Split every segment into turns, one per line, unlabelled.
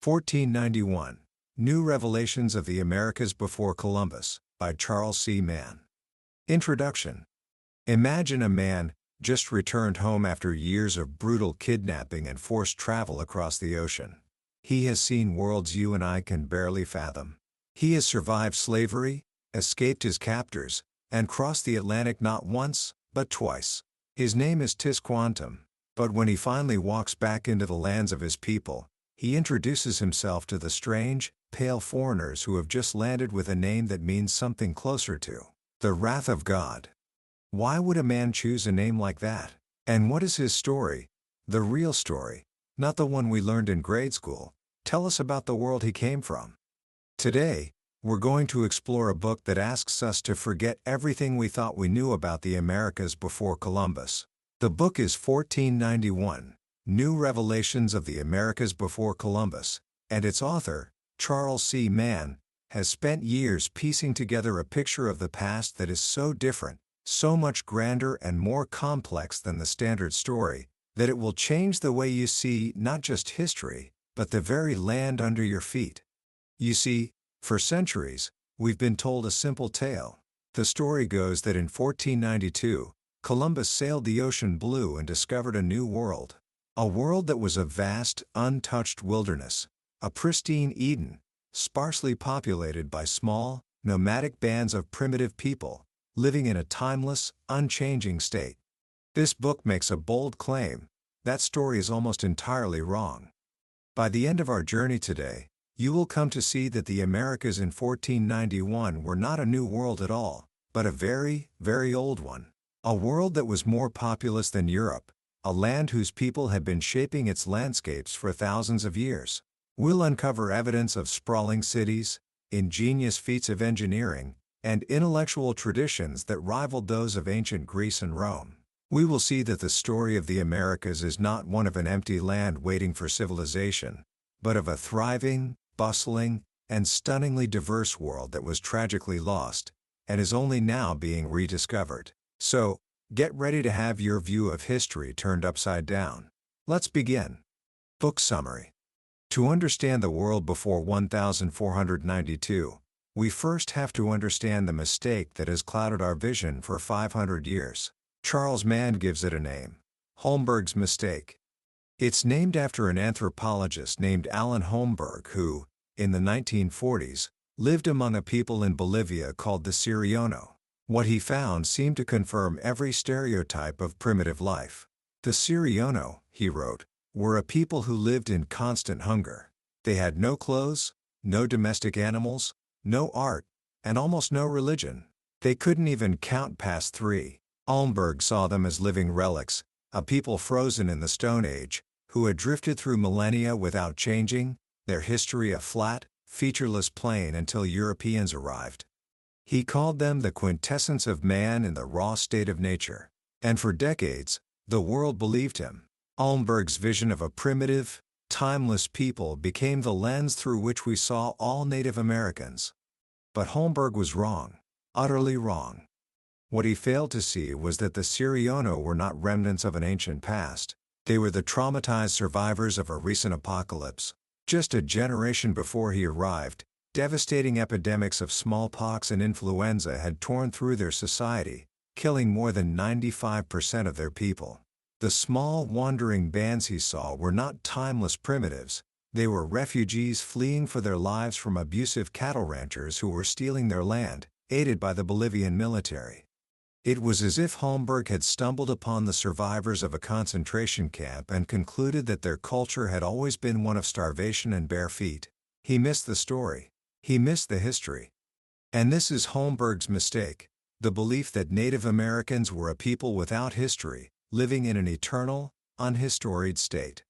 1491. New Revelations of the Americas Before Columbus, by Charles C. Mann. Introduction. Imagine a man, just returned home after years of brutal kidnapping and forced travel across the ocean. He has seen worlds you and I can barely fathom. He has survived slavery, escaped his captors, and crossed the Atlantic not once, but twice. His name is Tisquantum, but when he finally walks back into the lands of his people, he introduces himself to the strange, pale foreigners who have just landed with a name that means something closer to the wrath of God. Why would a man choose a name like that? And what is his story? The real story, not the one we learned in grade school. Tell us about the world he came from. Today, we're going to explore a book that asks us to forget everything we thought we knew about the Americas before Columbus. The book is 1491, New Revelations of the Americas Before Columbus, and its author, Charles C. Mann, has spent years piecing together a picture of the past that is so different, so much grander and more complex than the standard story, that it will change the way you see not just history, but the very land under your feet. You see, for centuries, we've been told a simple tale. The story goes that in 1492, Columbus sailed the ocean blue and discovered a new world. A world that was a vast, untouched wilderness, a pristine Eden, sparsely populated by small, nomadic bands of primitive people, living in a timeless, unchanging state. This book makes a bold claim. That story is almost entirely wrong. By the end of our journey today, you will come to see that the Americas in 1491 were not a new world at all, but a very, very old one. A world that was more populous than Europe, a land whose people had been shaping its landscapes for thousands of years. We'll uncover evidence of sprawling cities, ingenious feats of engineering, and intellectual traditions that rivaled those of ancient Greece and Rome. We will see that the story of the Americas is not one of an empty land waiting for civilization, but of a thriving, bustling, and stunningly diverse world that was tragically lost, and is only now being rediscovered. So, get ready to have your view of history turned upside down. Let's begin. Book summary. To understand the world before 1492, we first have to understand the mistake that has clouded our vision for 500 years. Charles Mann gives it a name: Holmberg's mistake. It's named after an anthropologist named Alan Holmberg who, in the 1940s, lived among a people in Bolivia called the Siriono. What he found seemed to confirm every stereotype of primitive life. The Siriono, he wrote, were a people who lived in constant hunger. They had no clothes, no domestic animals, no art, and almost no religion. They couldn't even count past 3. Holmberg saw them as living relics, a people frozen in the Stone Age, who had drifted through millennia without changing, their history a flat, featureless plain until Europeans arrived. He called them the quintessence of man in the raw state of nature. And for decades, the world believed him. Holmberg's vision of a primitive, timeless people became the lens through which we saw all Native Americans. But Holmberg was wrong, utterly wrong. What he failed to see was that the Siriono were not remnants of an ancient past. They were the traumatized survivors of a recent apocalypse. Just a generation before he arrived, devastating epidemics of smallpox and influenza had torn through their society, killing more than 95% of their people. The small, wandering bands he saw were not timeless primitives. They were refugees fleeing for their lives from abusive cattle ranchers who were stealing their land, aided by the Bolivian military. It was as if Holmberg had stumbled upon the survivors of a concentration camp and concluded that their culture had always been one of starvation and bare feet. He missed the story. He missed the history. And this is Holmberg's mistake: the belief that Native Americans were a people without history, living in an eternal, unhistoried state.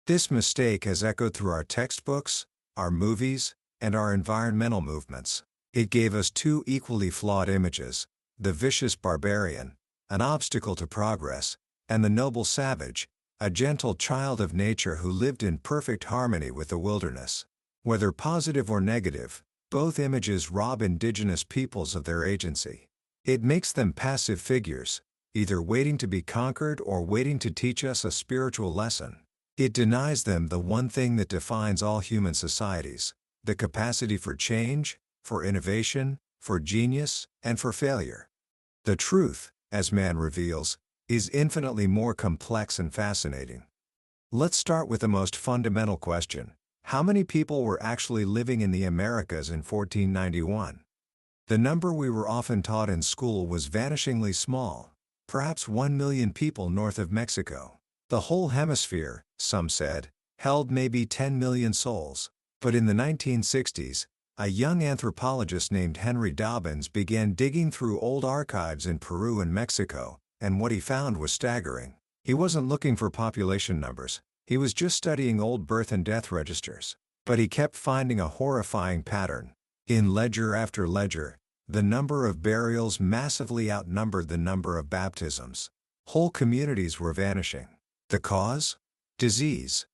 This mistake has echoed through our textbooks, our movies, and our environmental movements. It gave us two equally flawed images: the vicious barbarian, an obstacle to progress, and the noble savage, a gentle child of nature who lived in perfect harmony with the wilderness. Whether positive or negative, both images rob indigenous peoples of their agency. It makes them passive figures, either waiting to be conquered or waiting to teach us a spiritual lesson. It denies them the one thing that defines all human societies: the capacity for change, for innovation, for genius, and for failure. The truth, as Mann reveals, is infinitely more complex and fascinating. Let's start with the most fundamental question: how many people were actually living in the Americas in 1491? The number we were often taught in school was vanishingly small, perhaps 1 million people north of Mexico. The whole hemisphere, some said, held maybe 10 million souls. But in the 1960s, a young anthropologist named Henry Dobbins began digging through old archives in Peru and Mexico, and what he found was staggering. He wasn't looking for population numbers, he was just studying old birth and death registers. But he kept finding a horrifying pattern. In ledger after ledger, the number of burials massively outnumbered the number of baptisms. Whole communities were vanishing. The cause? Disease.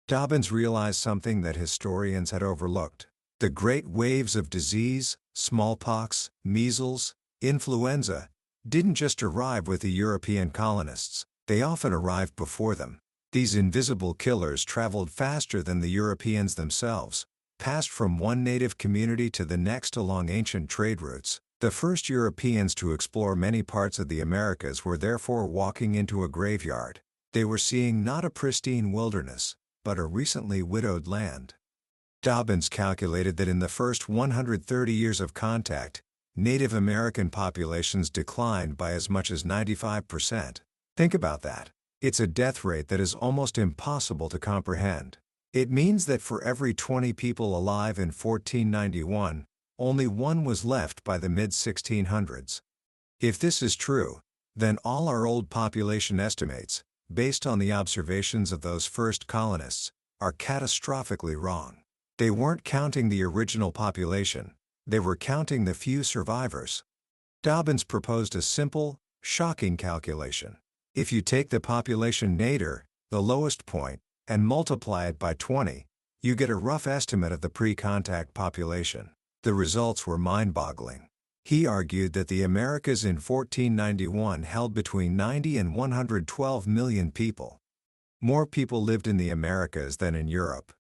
Dobbins realized something that historians had overlooked. The great waves of disease, smallpox, measles, influenza, didn't just arrive with the European colonists, they often arrived before them. These invisible killers traveled faster than the Europeans themselves, passed from one native community to the next along ancient trade routes. The first Europeans to explore many parts of the Americas were therefore walking into a graveyard. They were seeing not a pristine wilderness, but a recently widowed land. Dobbins calculated that in the first 130 years of contact, Native American populations declined by as much as 95%. Think about that. It's a death rate that is almost impossible to comprehend. It means that for every 20 people alive in 1491, only one was left by the mid-1600s. If this is true, then all our old population estimates, based on the observations of those first colonists, are catastrophically wrong. They weren't counting the original population, they were counting the few survivors. Dobbins proposed a simple, shocking calculation. If you take the population nadir, the lowest point, and multiply it by 20, you get a rough estimate of the pre-contact population. The results were mind-boggling. He argued that the Americas in 1491 held between 90 and 112 million people. More people lived in the Americas than in Europe.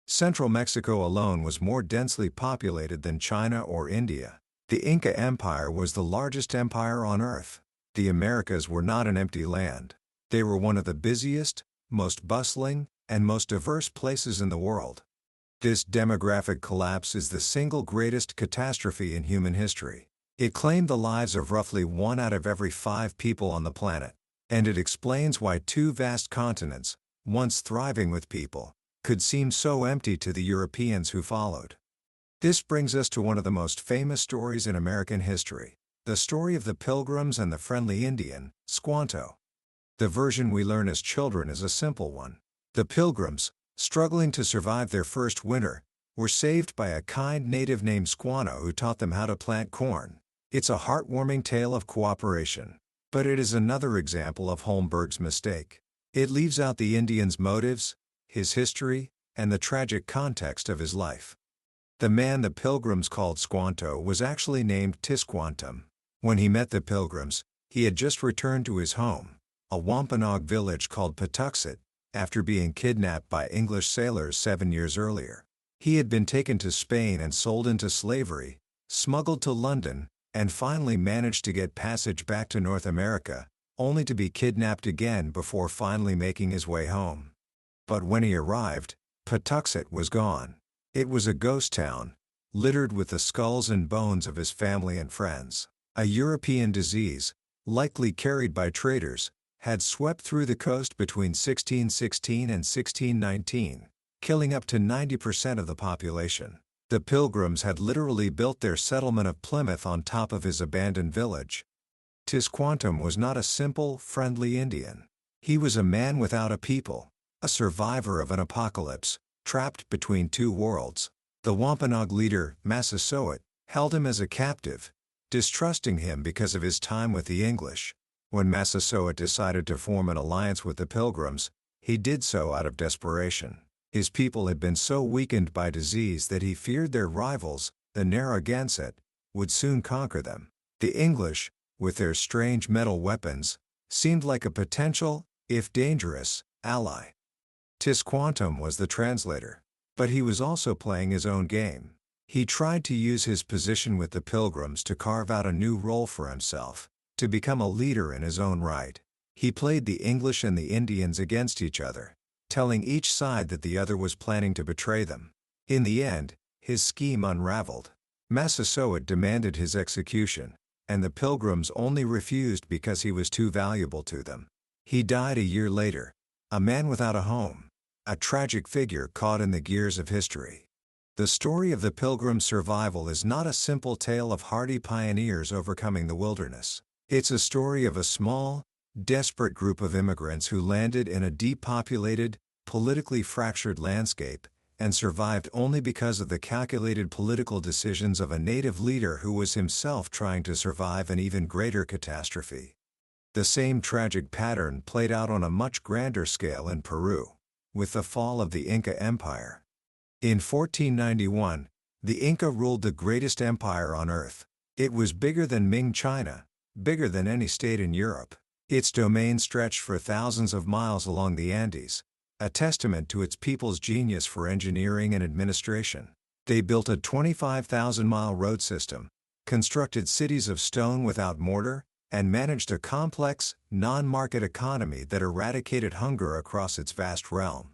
Central Mexico alone was more densely populated than China or India. The Inca Empire was the largest empire on Earth. The Americas were not an empty land. They were one of the busiest, most bustling, and most diverse places in the world. This demographic collapse is the single greatest catastrophe in human history. It claimed the lives of roughly 1 out of every 5 people on the planet. And it explains why 2 vast continents, once thriving with people, could seem so empty to the Europeans who followed. This brings us to one of the most famous stories in American history, the story of the Pilgrims and the friendly Indian, Squanto. The version we learn as children is a simple one. The Pilgrims, struggling to survive their first winter, were saved by a kind native named Squanto who taught them how to plant corn. It's a heartwarming tale of cooperation. But it is another example of Holmberg's mistake. It leaves out the Indian's motives, his history, and the tragic context of his life. The man the Pilgrims called Squanto was actually named Tisquantum. When he met the Pilgrims, he had just returned to his home, a Wampanoag village called Patuxet, after being kidnapped by English sailors 7 years earlier. He had been taken to Spain and sold into slavery, smuggled to London, and finally managed to get passage back to North America, only to be kidnapped again before finally making his way home. But when he arrived, Patuxet was gone. It was a ghost town, littered with the skulls and bones of his family and friends. A European disease, likely carried by traders, had swept through the coast between 1616 and 1619, killing up to 90% of the population. The Pilgrims had literally built their settlement of Plymouth on top of his abandoned village. Tisquantum was not a simple, friendly Indian. He was a man without a people, a survivor of an apocalypse, trapped between 2 worlds. The Wampanoag leader, Massasoit, held him as a captive, distrusting him because of his time with the English. When Massasoit decided to form an alliance with the Pilgrims, he did so out of desperation. His people had been so weakened by disease that he feared their rivals, the Narragansett, would soon conquer them. The English, with their strange metal weapons, seemed like a potential, if dangerous, ally. Tisquantum was the translator. But he was also playing his own game. He tried to use his position with the Pilgrims to carve out a new role for himself, to become a leader in his own right. He played the English and the Indians against each other, telling each side that the other was planning to betray them. In the end, his scheme unraveled. Massasoit demanded his execution, and the Pilgrims only refused because he was too valuable to them. He died a year later, a man without a home, a tragic figure caught in the gears of history. The story of the Pilgrim's survival is not a simple tale of hardy pioneers overcoming the wilderness. It's a story of a small, desperate group of immigrants who landed in a depopulated, politically fractured landscape, and survived only because of the calculated political decisions of a native leader who was himself trying to survive an even greater catastrophe. The same tragic pattern played out on a much grander scale in Peru, with the fall of the Inca Empire. In 1491, the Inca ruled the greatest empire on earth. It was bigger than Ming China, bigger than any state in Europe. Its domain stretched for thousands of miles along the Andes, a testament to its people's genius for engineering and administration. They built a 25,000-mile road system, constructed cities of stone without mortar, and managed a complex, non-market economy that eradicated hunger across its vast realm.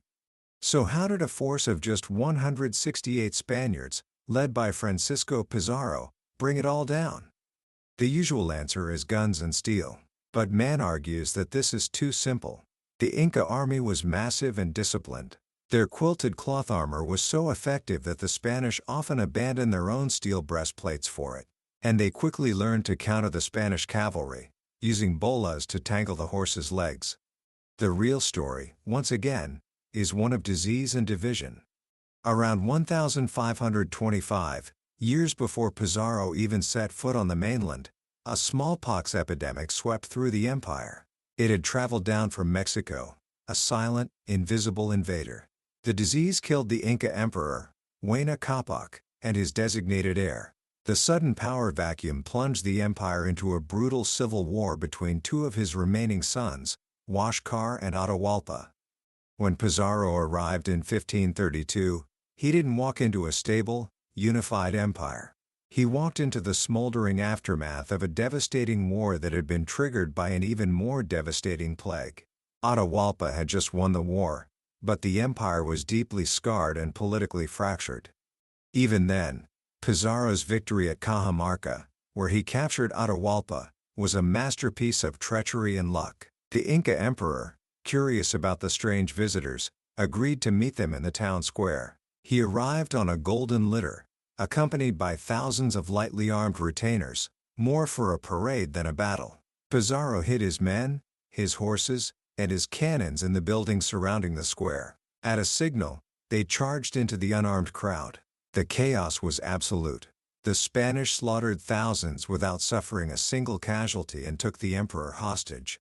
So how did a force of just 168 Spaniards, led by Francisco Pizarro, bring it all down? The usual answer is guns and steel. But Mann argues that this is too simple. The Inca army was massive and disciplined. Their quilted cloth armor was so effective that the Spanish often abandoned their own steel breastplates for it. And they quickly learned to counter the Spanish cavalry, using bolas to tangle the horses' legs. The real story, once again, is one of disease and division. Around 1525, years before Pizarro even set foot on the mainland, a smallpox epidemic swept through the empire. It had traveled down from Mexico, a silent, invisible invader. The disease killed the Inca emperor, Huayna Capac, and his designated heir. The sudden power vacuum plunged the empire into a brutal civil war between two of his remaining sons, Huáscar and Atahualpa. When Pizarro arrived in 1532, he didn't walk into a stable, unified empire. He walked into the smoldering aftermath of a devastating war that had been triggered by an even more devastating plague. Atahualpa had just won the war, but the empire was deeply scarred and politically fractured. Even then, Pizarro's victory at Cajamarca, where he captured Atahualpa, was a masterpiece of treachery and luck. The Inca emperor, curious about the strange visitors, agreed to meet them in the town square. He arrived on a golden litter, accompanied by thousands of lightly armed retainers, more for a parade than a battle. Pizarro hid his men, his horses, and his cannons in the buildings surrounding the square. At a signal, they charged into the unarmed crowd. The chaos was absolute. The Spanish slaughtered thousands without suffering a single casualty and took the emperor hostage.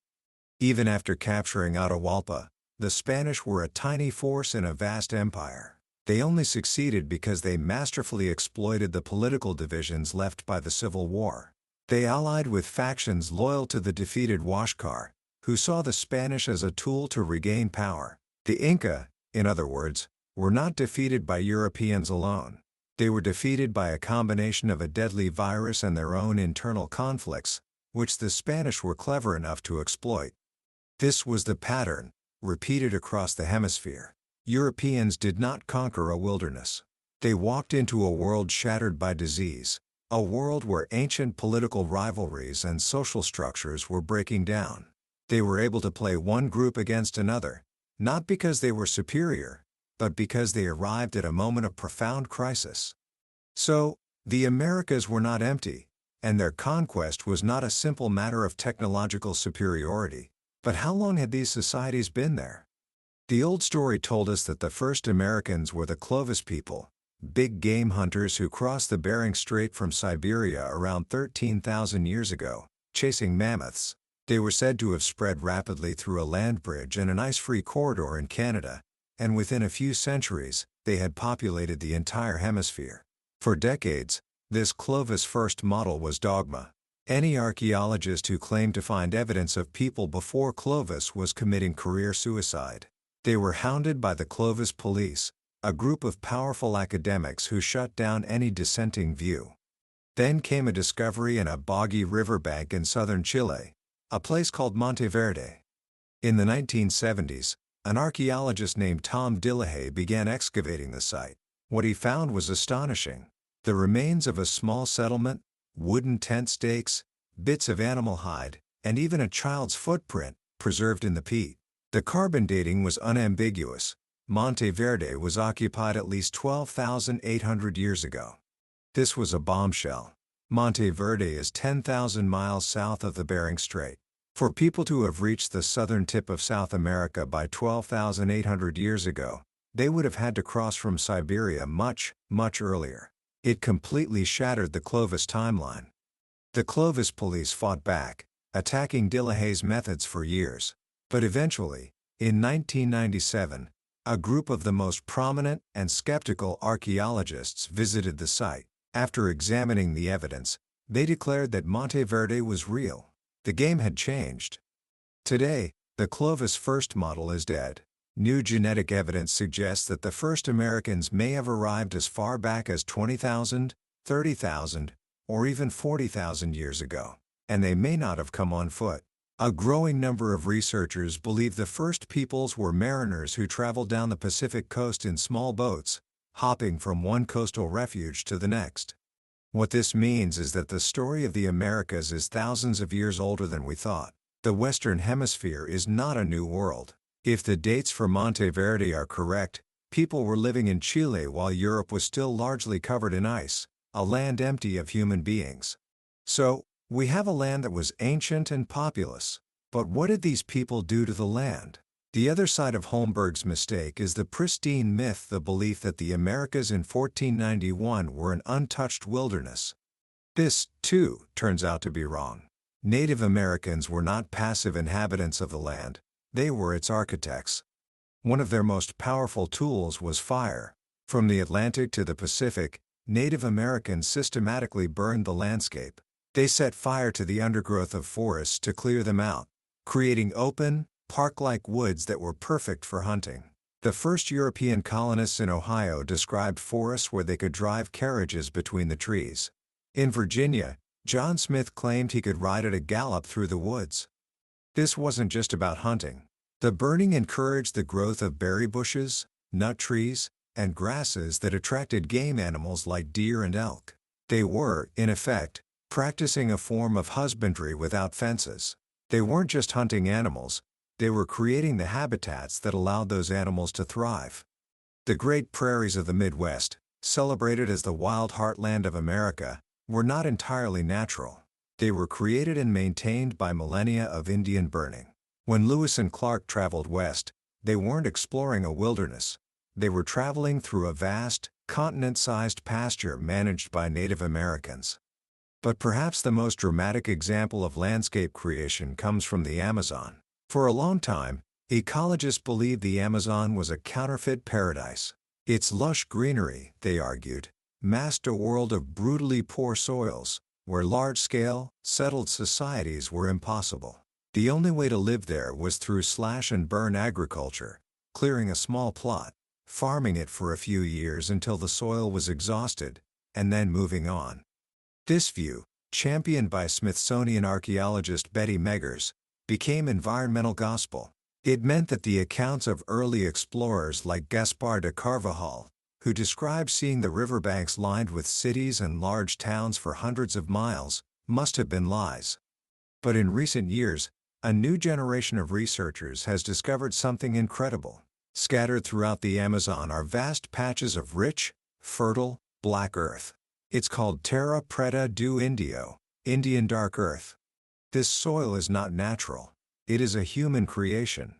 Even after capturing Atahualpa, the Spanish were a tiny force in a vast empire. They only succeeded because they masterfully exploited the political divisions left by the Civil War. They allied with factions loyal to the defeated Huáscar, who saw the Spanish as a tool to regain power. The Inca, in other words, were not defeated by Europeans alone. They were defeated by a combination of a deadly virus and their own internal conflicts, which the Spanish were clever enough to exploit. This was the pattern, repeated across the hemisphere. Europeans did not conquer a wilderness. They walked into a world shattered by disease, a world where ancient political rivalries and social structures were breaking down. They were able to play one group against another, not because they were superior, but because they arrived at a moment of profound crisis. So, the Americas were not empty, and their conquest was not a simple matter of technological superiority. But how long had these societies been there? The old story told us that the first Americans were the Clovis people, big game hunters who crossed the Bering Strait from Siberia around 13,000 years ago, chasing mammoths. They were said to have spread rapidly through a land bridge and an ice-free corridor in Canada, and within a few centuries, they had populated the entire hemisphere. For decades, this Clovis first model was dogma. Any archaeologist who claimed to find evidence of people before Clovis was committing career suicide. They were hounded by the Clovis police, a group of powerful academics who shut down any dissenting view. Then came a discovery in a boggy riverbank in southern Chile, a place called Monteverde. In the 1970s, an archaeologist named Tom Dillehay began excavating the site. What he found was astonishing. The remains of a small settlement, wooden tent stakes, bits of animal hide, and even a child's footprint, preserved in the peat. The carbon dating was unambiguous. Monteverde was occupied at least 12,800 years ago. This was a bombshell. Monteverde is 10,000 miles south of the Bering Strait. For people to have reached the southern tip of South America by 12,800 years ago, they would have had to cross from Siberia much, much earlier. It completely shattered the Clovis timeline. The Clovis police fought back, attacking Dillahay's methods for years. But eventually, in 1997, a group of the most prominent and skeptical archaeologists visited the site. After examining the evidence, they declared that Monteverde was real. The game had changed. Today, the Clovis first model is dead. New genetic evidence suggests that the first Americans may have arrived as far back as 20,000, 30,000, or even 40,000 years ago, and they may not have come on foot. A growing number of researchers believe the first peoples were mariners who traveled down the Pacific coast in small boats, hopping from one coastal refuge to the next. What this means is that the story of the Americas is thousands of years older than we thought. The Western Hemisphere is not a new world. If the dates for Monteverde are correct, people were living in Chile while Europe was still largely covered in ice, a land empty of human beings. So, we have a land that was ancient and populous. But what did these people do to the land? The other side of Holmberg's mistake is the pristine myth, the belief that the Americas in 1491 were an untouched wilderness. This, too, turns out to be wrong. Native Americans were not passive inhabitants of the land, they were its architects. One of their most powerful tools was fire. From the Atlantic to the Pacific, Native Americans systematically burned the landscape. They set fire to the undergrowth of forests to clear them out, creating open, park-like woods that were perfect for hunting. The first European colonists in Ohio described forests where they could drive carriages between the trees. In Virginia, John Smith claimed he could ride at a gallop through the woods. This wasn't just about hunting. The burning encouraged the growth of berry bushes, nut trees, and grasses that attracted game animals like deer and elk. They were, in effect, practicing a form of husbandry without fences. They weren't just hunting animals, they were creating the habitats that allowed those animals to thrive. The Great Prairies of the Midwest, celebrated as the wild heartland of America, were not entirely natural. They were created and maintained by millennia of Indian burning. When Lewis and Clark traveled west, they weren't exploring a wilderness. They were traveling through a vast, continent-sized pasture managed by Native Americans. But perhaps the most dramatic example of landscape creation comes from the Amazon. For a long time, ecologists believed the Amazon was a counterfeit paradise. Its lush greenery, they argued, masked a world of brutally poor soils, where large-scale, settled societies were impossible. The only way to live there was through slash-and-burn agriculture, clearing a small plot, farming it for a few years until the soil was exhausted, and then moving on. This view, championed by Smithsonian archaeologist Betty Meggers, became environmental gospel. It meant that the accounts of early explorers like Gaspar de Carvajal, who described seeing the riverbanks lined with cities and large towns for hundreds of miles, must have been lies. But in recent years, a new generation of researchers has discovered something incredible. Scattered throughout the Amazon are vast patches of rich, fertile, black earth. It's called terra preta do Indio, Indian dark earth. This soil is not natural. It is a human creation.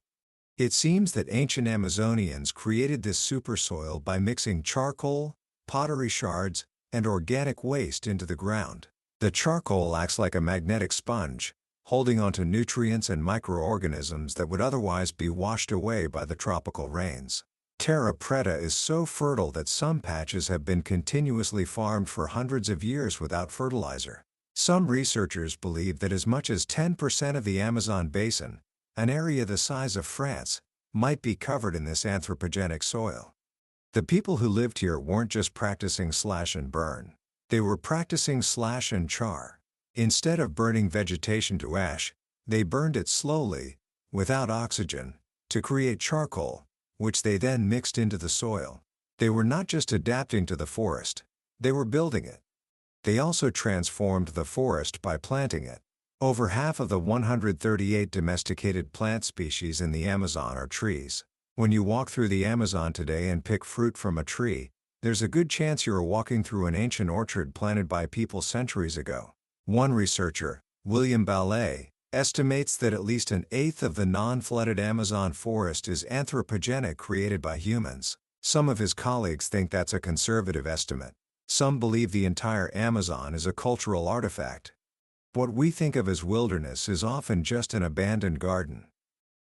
It seems that ancient Amazonians created this super soil by mixing charcoal, pottery shards, and organic waste into the ground. The charcoal acts like a magnetic sponge, holding onto nutrients and microorganisms that would otherwise be washed away by the tropical rains. Terra preta is so fertile that some patches have been continuously farmed for hundreds of years without fertilizer. Some researchers believe that as much as 10% of the Amazon basin, an area the size of France, might be covered in this anthropogenic soil. The people who lived here weren't just practicing slash and burn. They were practicing slash and char. Instead of burning vegetation to ash, they burned it slowly, without oxygen, to create charcoal, which they then mixed into the soil. They were not just adapting to the forest, they were building it. They also transformed the forest by planting it. Over half of the 138 domesticated plant species in the Amazon are trees. When you walk through the Amazon today and pick fruit from a tree, there's a good chance you are walking through an ancient orchard planted by people centuries ago. One researcher, William Ballet, estimates that at least an eighth of the non-flooded Amazon forest is anthropogenic, created by humans. Some of his colleagues think that's a conservative estimate. Some believe the entire Amazon is a cultural artifact. What we think of as wilderness is often just an abandoned garden.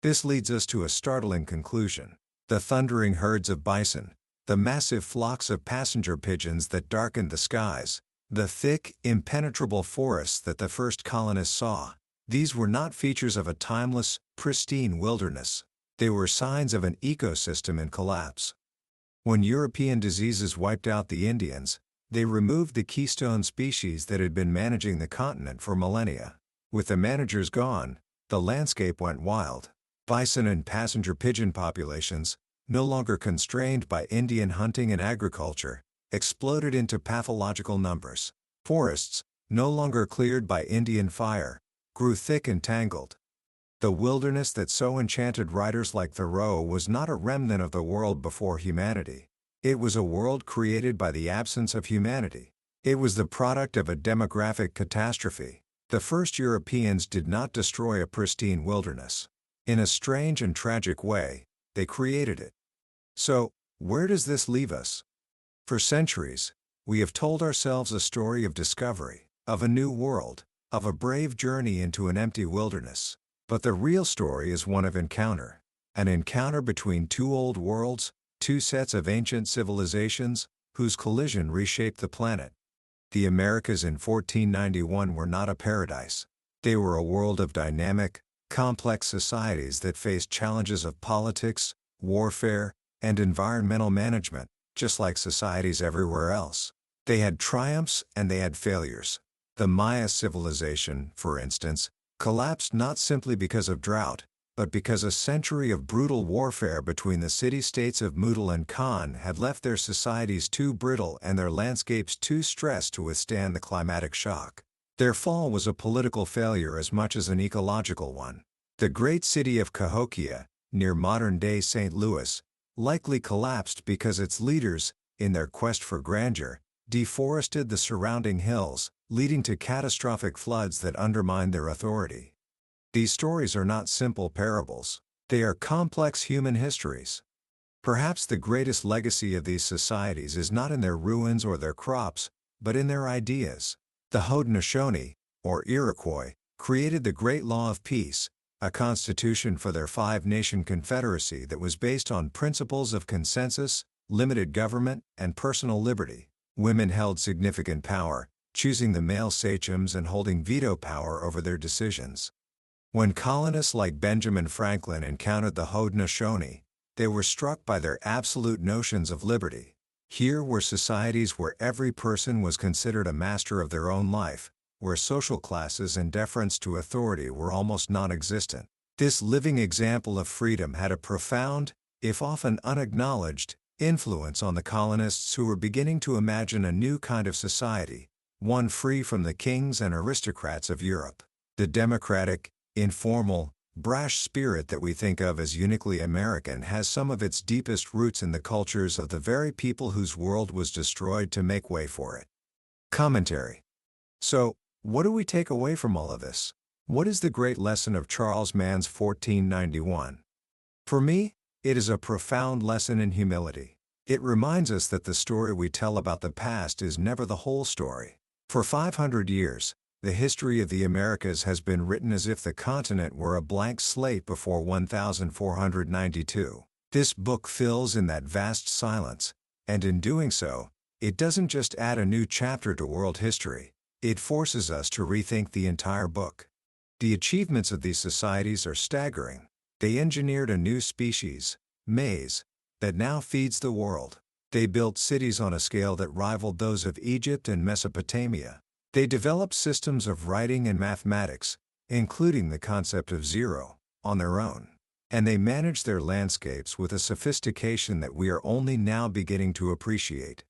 This leads us to a startling conclusion. The thundering herds of bison, the massive flocks of passenger pigeons that darkened the skies, the thick, impenetrable forests that the first colonists saw, these were not features of a timeless, pristine wilderness. They were signs of an ecosystem in collapse. When European diseases wiped out the Indians, they removed the keystone species that had been managing the continent for millennia. With the managers gone, the landscape went wild. Bison and passenger pigeon populations, no longer constrained by Indian hunting and agriculture, exploded into pathological numbers. Forests, no longer cleared by Indian fire, grew thick and tangled. The wilderness that so enchanted writers like Thoreau was not a remnant of the world before humanity. It was a world created by the absence of humanity. It was the product of a demographic catastrophe. The first Europeans did not destroy a pristine wilderness. In a strange and tragic way, they created it. So, where does this leave us? For centuries, we have told ourselves a story of discovery, of a new world, of a brave journey into an empty wilderness. But the real story is one of encounter. An encounter between two old worlds, two sets of ancient civilizations, whose collision reshaped the planet. The Americas in 1491 were not a paradise. They were a world of dynamic, complex societies that faced challenges of politics, warfare, and environmental management, just like societies everywhere else. They had triumphs and they had failures. The Maya civilization, for instance, collapsed not simply because of drought, but because a century of brutal warfare between the city-states of Moodle and Khan had left their societies too brittle and their landscapes too stressed to withstand the climatic shock. Their fall was a political failure as much as an ecological one. The great city of Cahokia, near modern-day St. Louis, likely collapsed because its leaders, in their quest for grandeur, deforested the surrounding hills, leading to catastrophic floods that undermined their authority. These stories are not simple parables. They are complex human histories. Perhaps the greatest legacy of these societies is not in their ruins or their crops, but in their ideas. The Haudenosaunee, or Iroquois, created the Great Law of Peace, a constitution for their five-nation confederacy that was based on principles of consensus, limited government, and personal liberty. Women held significant power, choosing the male sachems and holding veto power over their decisions. When colonists like Benjamin Franklin encountered the Haudenosaunee, they were struck by their absolute notions of liberty. Here were societies where every person was considered a master of their own life, where social classes and deference to authority were almost non-existent. This living example of freedom had a profound, if often unacknowledged, influence on the colonists who were beginning to imagine a new kind of society, one free from the kings and aristocrats of Europe. The democratic, informal, brash spirit that we think of as uniquely American has some of its deepest roots in the cultures of the very people whose world was destroyed to make way for it. Commentary. So, what do we take away from all of this? What is the great lesson of Charles Mann's 1491? For me, it is a profound lesson in humility. It reminds us that the story we tell about the past is never the whole story. For 500 years, the history of the Americas has been written as if the continent were a blank slate before 1492. This book fills in that vast silence, and in doing so, it doesn't just add a new chapter to world history, it forces us to rethink the entire book. The achievements of these societies are staggering. They engineered a new species, maize, that now feeds the world. They built cities on a scale that rivaled those of Egypt and Mesopotamia. They developed systems of writing and mathematics, including the concept of zero, on their own. And they managed their landscapes with a sophistication that we are only now beginning to appreciate.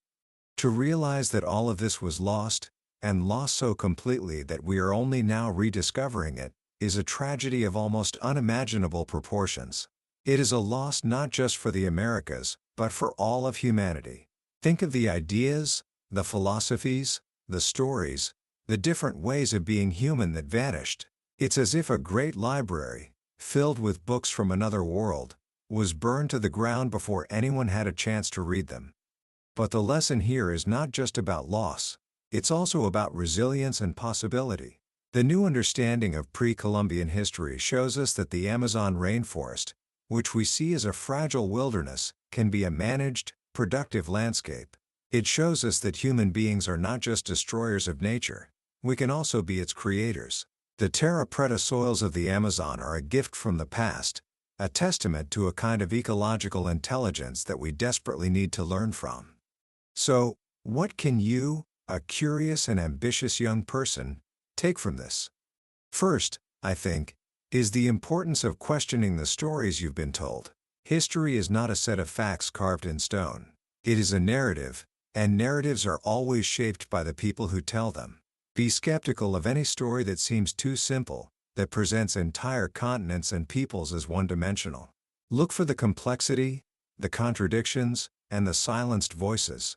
To realize that all of this was lost, and lost so completely that we are only now rediscovering it, is a tragedy of almost unimaginable proportions. It is a loss not just for the Americas, but for all of humanity. Think of the ideas, the philosophies, the stories, the different ways of being human that vanished. It's as if a great library, filled with books from another world, was burned to the ground before anyone had a chance to read them. But the lesson here is not just about loss, it's also about resilience and possibility. The new understanding of pre-Columbian history shows us that the Amazon rainforest, which we see as a fragile wilderness, can be a managed, productive landscape. It shows us that human beings are not just destroyers of nature, we can also be its creators. The terra preta soils of the Amazon are a gift from the past, a testament to a kind of ecological intelligence that we desperately need to learn from. So, what can you, a curious and ambitious young person, take from this? First, I think, is the importance of questioning the stories you've been told. History is not a set of facts carved in stone. It is a narrative, and narratives are always shaped by the people who tell them. Be skeptical of any story that seems too simple, that presents entire continents and peoples as one-dimensional. Look for the complexity, the contradictions, and the silenced voices.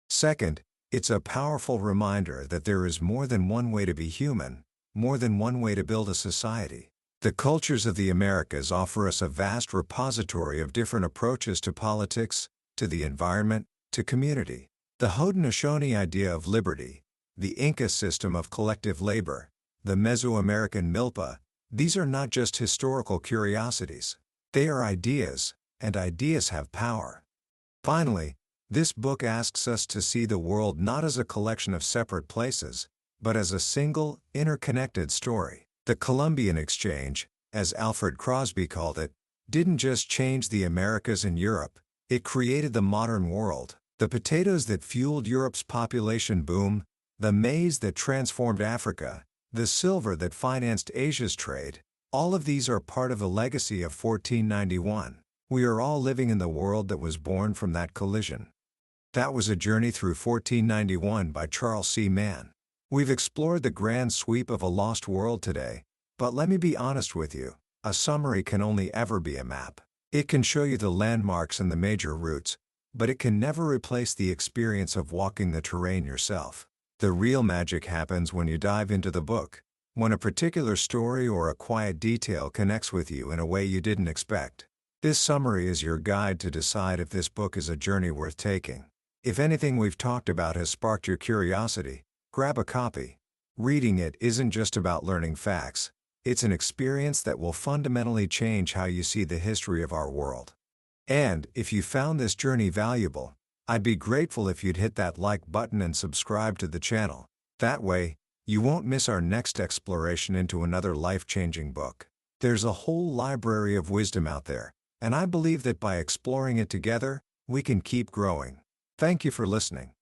Second, it's a powerful reminder that there is more than one way to be human, more than one way to build a society. The cultures of the Americas offer us a vast repository of different approaches to politics, to the environment, to community. The Haudenosaunee idea of liberty, the Inca system of collective labor, the Mesoamerican milpa, these are not just historical curiosities. They are ideas, and ideas have power. Finally, this book asks us to see the world not as a collection of separate places, but as a single, interconnected story. The Columbian Exchange, as Alfred Crosby called it, didn't just change the Americas and Europe, it created the modern world. The potatoes that fueled Europe's population boom, the maize that transformed Africa, the silver that financed Asia's trade, all of these are part of the legacy of 1491. We are all living in the world that was born from that collision. That was A Journey Through 1491 by Charles C. Mann. We've explored the grand sweep of a lost world today, but let me be honest with you, a summary can only ever be a map. It can show you the landmarks and the major routes, but it can never replace the experience of walking the terrain yourself. The real magic happens when you dive into the book, when a particular story or a quiet detail connects with you in a way you didn't expect. This summary is your guide to decide if this book is a journey worth taking. If anything we've talked about has sparked your curiosity, grab a copy. Reading it isn't just about learning facts, it's an experience that will fundamentally change how you see the history of our world. And, if you found this journey valuable, I'd be grateful if you'd hit that like button and subscribe to the channel. That way, you won't miss our next exploration into another life-changing book. There's a whole library of wisdom out there, and I believe that by exploring it together, we can keep growing. Thank you for listening.